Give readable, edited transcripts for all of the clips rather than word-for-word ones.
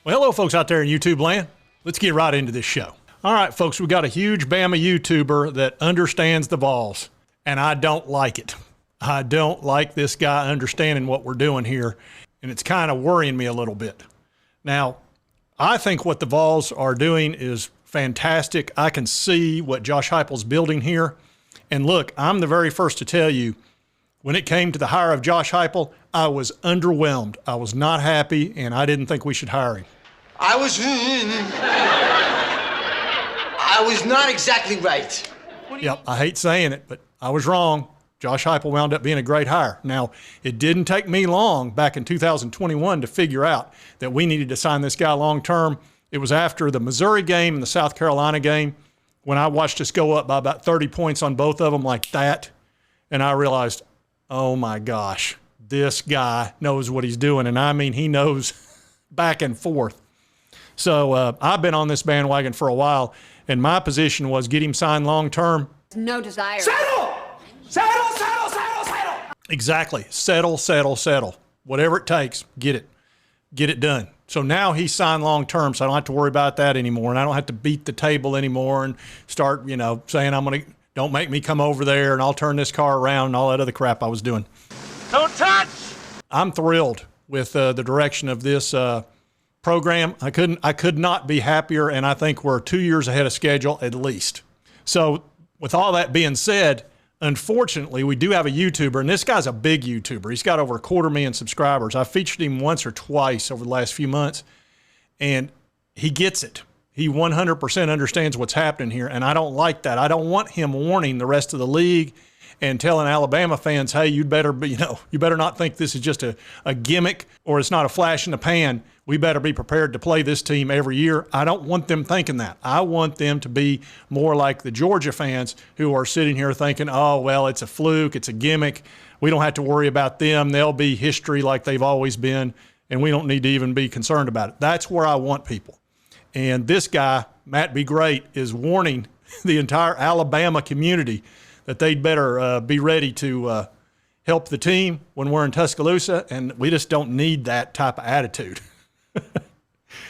Well, hello, folks out there in YouTube land. Let's get right into this show. All right, folks, we got a huge Bama YouTuber that understands the Vols, and I don't like it. I don't like this guy understanding what we're doing here, and it's kind of worrying me a little bit. Now, I think what the Vols are doing is fantastic. I can see what Josh Heupel's building here. And look, I'm the very first to tell you, when it came to the hire of Josh Heupel, I was underwhelmed. I was not happy, and I didn't think we should hire him. I was not exactly right. Yep, I hate saying it, but I was wrong. Josh Heupel wound up being a great hire. Now, it didn't take me long back in 2021 to figure out that we needed to sign this guy long-term. It was after the Missouri game and the South Carolina game when I watched us go up by about 30 points on both of them like that, and I realized, oh my gosh, this guy knows what he's doing, and I mean he knows back and forth. So I've been on this bandwagon for a while, and my position was get him signed long-term. No desire. Settle! Settle, settle, settle, settle! Exactly. Settle, settle, settle. Whatever it takes, get it. Get it done. So now he's signed long-term, so I don't have to worry about that anymore, and I don't have to beat the table anymore and start, saying don't make me come over there and I'll turn this car around and all that other crap I was doing. Don't touch! I'm thrilled with the direction of this program. I could not be happier, and I think we're 2 years ahead of schedule at least. So with all that being said, unfortunately, we do have a YouTuber, and this guy's a big YouTuber. He's got over 250,000 subscribers. I featured him once or twice over the last few months, and he gets it. He 100% understands what's happening here, and I don't like that. I don't want him warning the rest of the league and telling Alabama fans, hey, you better not think this is just a gimmick or it's not a flash in the pan. We better be prepared to play this team every year. I don't want them thinking that. I want them to be more like the Georgia fans who are sitting here thinking, oh, well, it's a fluke, it's a gimmick. We don't have to worry about them. They'll be history like they've always been, and we don't need to even be concerned about it. That's where I want people. And this guy, Matt Be Great, is warning the entire Alabama community that they'd better be ready to help the team when we're in Tuscaloosa, and we just don't need that type of attitude.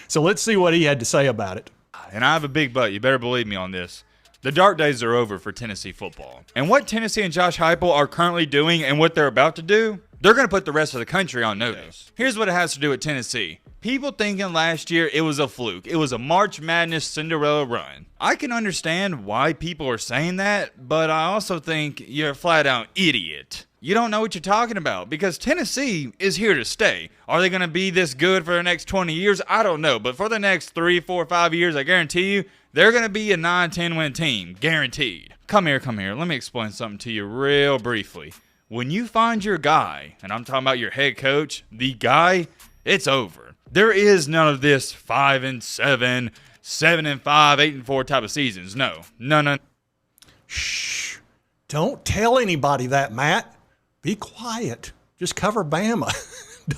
So let's see what he had to say about it. And I have a big but. You better believe me on this. The dark days are over for Tennessee football. And what Tennessee and Josh Heupel are currently doing and what they're about to do, they're going to put the rest of the country on notice. Here's what it has to do with Tennessee. People thinking last year it was a fluke. It was a March Madness Cinderella run. I can understand why people are saying that, but I also think you're a flat-out idiot. You don't know what you're talking about because Tennessee is here to stay. Are they going to be this good for the next 20 years? I don't know, but for the next 3, 4, 5 years, I guarantee you, they're going to be a 9-10 win team, guaranteed. Come here. Let me explain something to you real briefly. When you find your guy, and I'm talking about your head coach, the guy, it's over. There is none of this 5-7, 7-5, 8-4 type of seasons. No. Shh. Don't tell anybody that, Matt. Be quiet. Just cover Bama.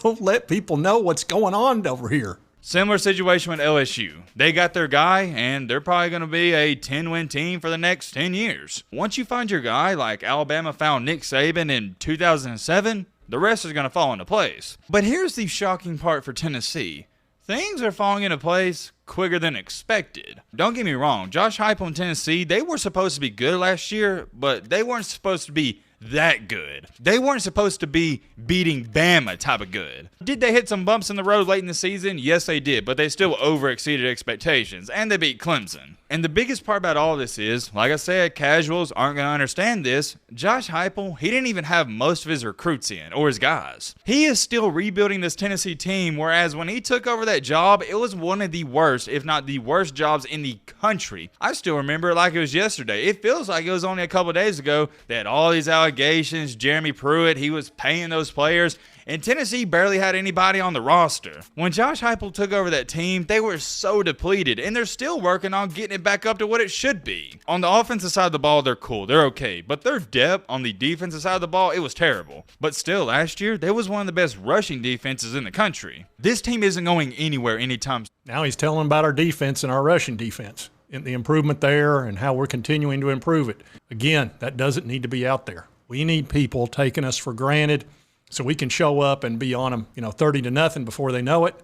Don't let people know what's going on over here. Similar situation with LSU. They got their guy, and they're probably going to be a 10-win team for the next 10 years. Once you find your guy, like Alabama found Nick Saban in 2007, the rest is going to fall into place. But here's the shocking part for Tennessee. Things are falling into place quicker than expected. Don't get me wrong, Josh Heupel and Tennessee, they were supposed to be good last year, but they weren't supposed to be that good. They weren't supposed to be beating Bama type of good. Did they hit some bumps in the road late in the season? Yes, they did, but they still over-exceeded expectations, and they beat Clemson. And the biggest part about all this is, like I said, casuals aren't going to understand this. Josh Heupel, he didn't even have most of his recruits in, or his guys. He is still rebuilding this Tennessee team, whereas when he took over that job, it was one of the worst, if not the worst jobs in the country. I still remember it like it was yesterday. It feels like it was only a couple days ago that all these allegations, Jeremy Pruitt, he was paying those players, and Tennessee barely had anybody on the roster. When Josh Heupel took over that team, they were so depleted, and they're still working on getting it back up to what it should be. On the offensive side of the ball, they're cool. They're okay. But their depth on the defensive side of the ball, it was terrible. But still, last year, they was one of the best rushing defenses in the country. This team isn't going anywhere anytime soon. Now he's telling about our defense and our rushing defense and the improvement there and how we're continuing to improve it. Again, that doesn't need to be out there. We need people taking us for granted so we can show up and be on them, 30-0 before they know it.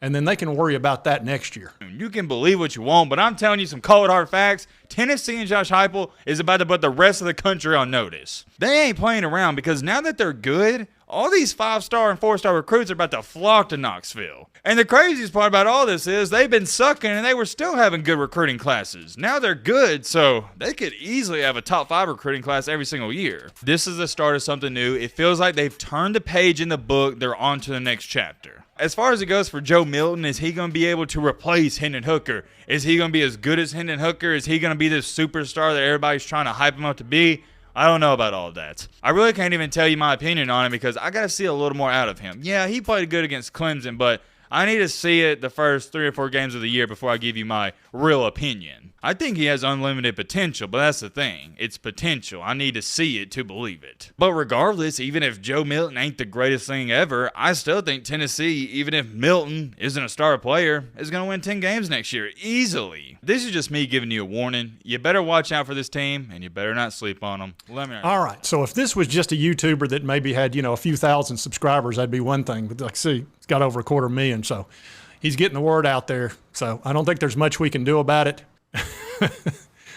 and then they can worry about that next year. You can believe what you want, but I'm telling you some cold hard facts. Tennessee and Josh Heupel is about to put the rest of the country on notice. They ain't playing around because now that they're good, all these 5-star and 4-star recruits are about to flock to Knoxville. And the craziest part about all this is they've been sucking and they were still having good recruiting classes. Now they're good, so they could easily have a top 5 recruiting class every single year. This is the start of something new. It feels like they've turned the page in the book. They're on to the next chapter. As far as it goes for Joe Milton, is he going to be able to replace Hendon Hooker? Is he going to be as good as Hendon Hooker? Is he going to be this superstar that everybody's trying to hype him up to be? I don't know about all that. I really can't even tell you my opinion on him because I got to see a little more out of him. Yeah, he played good against Clemson, but I need to see it the first 3 or 4 games of the year before I give you my real opinion. I think he has unlimited potential, but that's the thing. It's potential. I need to see it to believe it. But regardless, even if Joe Milton ain't the greatest thing ever, I still think Tennessee, even if Milton isn't a star player, is going to win 10 games next year. Easily. This is just me giving you a warning. You better watch out for this team, and you better not sleep on them. Let me know. All right, so if this was just a YouTuber that maybe had, a few thousand subscribers, that'd be one thing. But see, it's got over 250,000, so he's getting the word out there. So I don't think there's much we can do about it.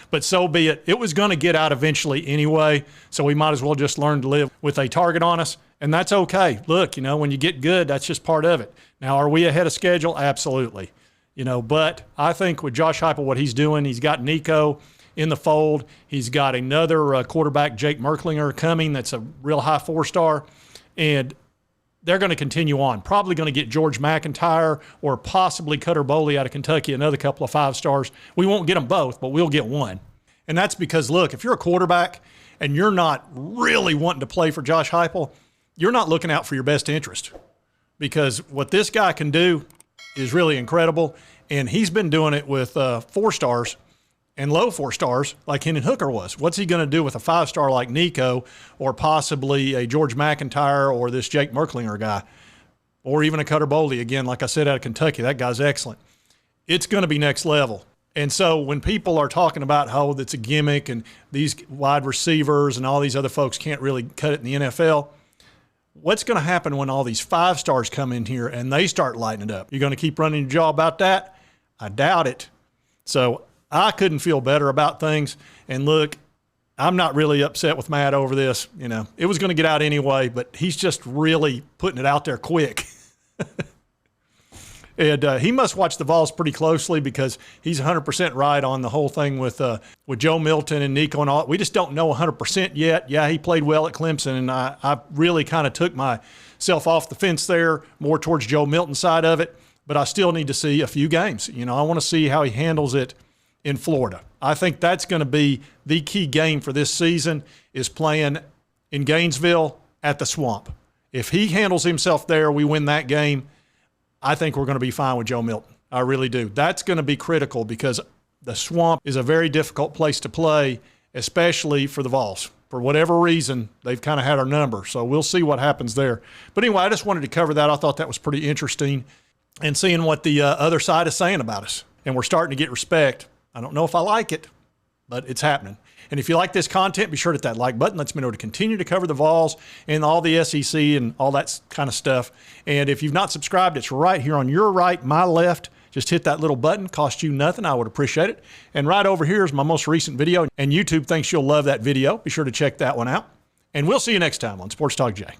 But so be it. It was going to get out eventually anyway, so we might as well just learn to live with a target on us, and that's okay. Look, when you get good, that's just part of it. Now, are we ahead of schedule? Absolutely. But I think with Josh Heupel, what he's doing, he's got Nico in the fold. He's got another quarterback, Jake Merklinger, coming that's a real high 4-star, and they're going to continue on. Probably going to get George McIntyre or possibly Cutter Boley out of Kentucky, another couple of 5-stars. We won't get them both, but we'll get one. And that's because, look, if you're a quarterback and you're not really wanting to play for Josh Heupel, you're not looking out for your best interest, because what this guy can do is really incredible, and he's been doing it with 4-stars and low 4-stars like Hendon Hooker was. What's he going to do with a 5-star like Nico or possibly a George McIntyre or this Jake Merklinger guy or even a Cutter Boley, again, like I said, out of Kentucky? That guy's excellent. It's going to be next level. And so when people are talking about how that's a gimmick and these wide receivers and all these other folks can't really cut it in the NFL, what's going to happen when all these 5-stars come in here and they start lighting it up? You're going to keep running your jaw about that? I doubt it. So I couldn't feel better about things. And look, I'm not really upset with Matt over this. It was going to get out anyway, but he's just really putting it out there quick. And he must watch the Vols pretty closely because he's 100% right on the whole thing with Joe Milton and Nico and all. We just don't know 100% yet. Yeah, he played well at Clemson, and I really kind of took myself off the fence there, more towards Joe Milton's side of it. But I still need to see a few games. I want to see how he handles it in Florida. I think that's going to be the key game for this season, is playing in Gainesville at the Swamp. If he handles himself there, we win that game, I think we're going to be fine with Joe Milton. I really do. That's going to be critical because the Swamp is a very difficult place to play, especially for the Vols. For whatever reason, they've kind of had our number, so we'll see what happens there. But anyway, I just wanted to cover that. I thought that was pretty interesting, and seeing what the other side is saying about us. And we're starting to get respect. I don't know if I like it, but it's happening. And if you like this content, be sure to hit that like button. Lets me know to continue to cover the Vols and all the SEC and all that kind of stuff. And if you've not subscribed, it's right here on your right, my left. Just hit that little button. Costs you nothing. I would appreciate it. And right over here is my most recent video. And YouTube thinks you'll love that video. Be sure to check that one out. And we'll see you next time on Sports Talk Jay.